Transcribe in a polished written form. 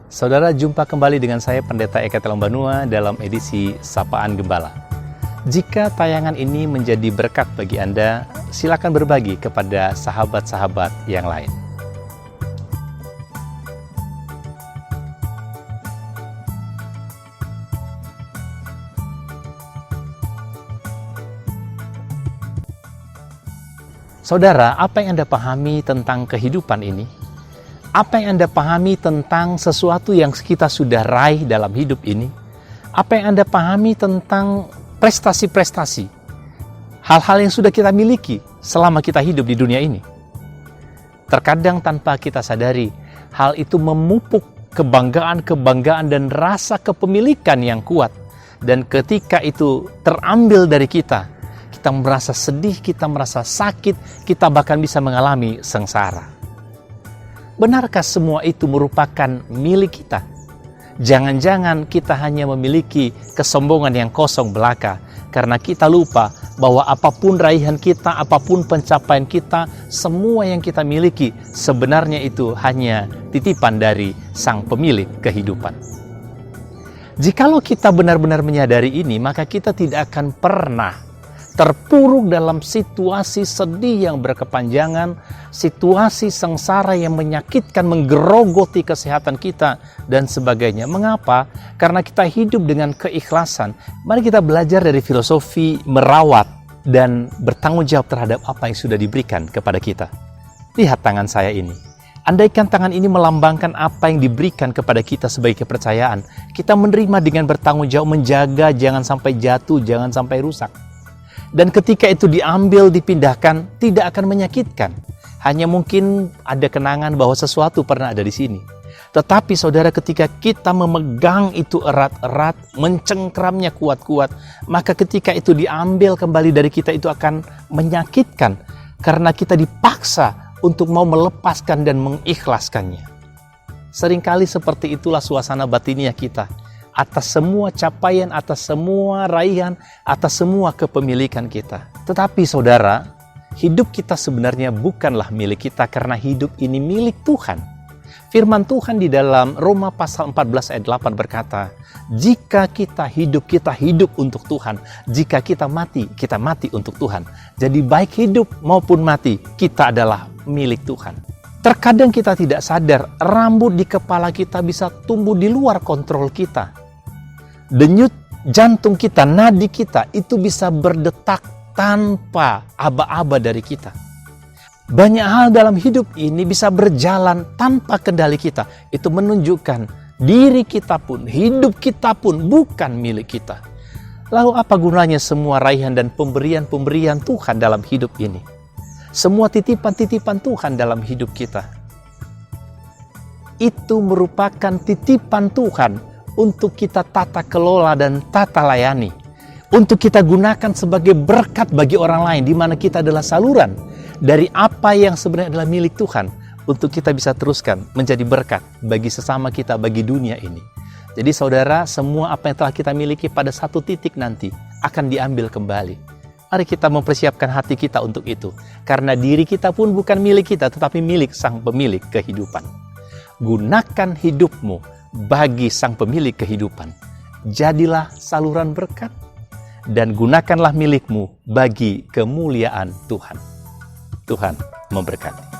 Saudara, jumpa kembali dengan saya Pendeta Eka Telombanua dalam edisi Sapaan Gembala. Jika tayangan ini menjadi berkat bagi Anda, silakan berbagi kepada sahabat-sahabat yang lain. Saudara, apa yang Anda pahami tentang kehidupan ini? Apa yang Anda pahami tentang sesuatu yang kita sudah raih dalam hidup ini? Apa yang Anda pahami tentang prestasi-prestasi? Hal-hal yang sudah kita miliki selama kita hidup di dunia ini. Terkadang tanpa kita sadari, hal itu memupuk kebanggaan-kebanggaan dan rasa kepemilikan yang kuat. Dan ketika itu terambil dari kita merasa sedih, kita merasa sakit, kita bahkan bisa mengalami sengsara. Benarkah semua itu merupakan milik kita? Jangan-jangan kita hanya memiliki kesombongan yang kosong belaka karena kita lupa bahwa apapun raihan kita, apapun pencapaian kita, semua yang kita miliki sebenarnya itu hanya titipan dari Sang Pemilik kehidupan. Jikalau kita benar-benar menyadari ini, maka kita tidak akan pernah terpuruk dalam situasi sedih yang berkepanjangan, situasi sengsara yang menyakitkan, menggerogoti kesehatan kita, dan sebagainya. Mengapa? Karena kita hidup dengan keikhlasan. Mari kita belajar dari filosofi merawat dan bertanggung jawab terhadap apa yang sudah diberikan kepada kita. Lihat tangan saya ini. Andaikan tangan ini melambangkan apa yang diberikan kepada kita sebagai kepercayaan, kita menerima dengan bertanggung jawab, menjaga jangan sampai jatuh, jangan sampai rusak. Dan ketika itu diambil, dipindahkan, tidak akan menyakitkan. Hanya mungkin ada kenangan bahwa sesuatu pernah ada di sini. Tetapi saudara, ketika kita memegang itu erat-erat, mencengkramnya kuat-kuat, maka ketika itu diambil kembali dari kita, itu akan menyakitkan. Karena kita dipaksa untuk mau melepaskan dan mengikhlaskannya. Seringkali seperti itulah suasana batiniah kita. Atas semua capaian, atas semua raihan, atas semua kepemilikan kita. Tetapi saudara, hidup kita sebenarnya bukanlah milik kita karena hidup ini milik Tuhan. Firman Tuhan di dalam Roma pasal 14 ayat 8 berkata, jika kita hidup untuk Tuhan. Jika kita mati untuk Tuhan. Jadi baik hidup maupun mati, kita adalah milik Tuhan. Terkadang kita tidak sadar, rambut di kepala kita bisa tumbuh di luar kontrol kita. Denyut jantung kita, nadi kita, itu bisa berdetak tanpa aba-aba dari kita. Banyak hal dalam hidup ini bisa berjalan tanpa kendali kita. Itu menunjukkan diri kita pun, hidup kita pun bukan milik kita. Lalu apa gunanya semua raihan dan pemberian-pemberian Tuhan dalam hidup ini? Semua titipan-titipan Tuhan dalam hidup kita. Itu merupakan titipan Tuhan untuk kita tata kelola dan tata layani. Untuk kita gunakan sebagai berkat bagi orang lain, di mana kita adalah saluran dari apa yang sebenarnya adalah milik Tuhan. Untuk kita bisa teruskan menjadi berkat bagi sesama kita, bagi dunia ini. Jadi saudara, semua apa yang telah kita miliki pada satu titik nanti akan diambil kembali. Mari kita mempersiapkan hati kita untuk itu. Karena diri kita pun bukan milik kita, tetapi milik Sang Pemilik kehidupan. Gunakan hidupmu bagi Sang Pemilik kehidupan. Jadilah saluran berkat dan gunakanlah milikmu bagi kemuliaan Tuhan. Tuhan memberkati.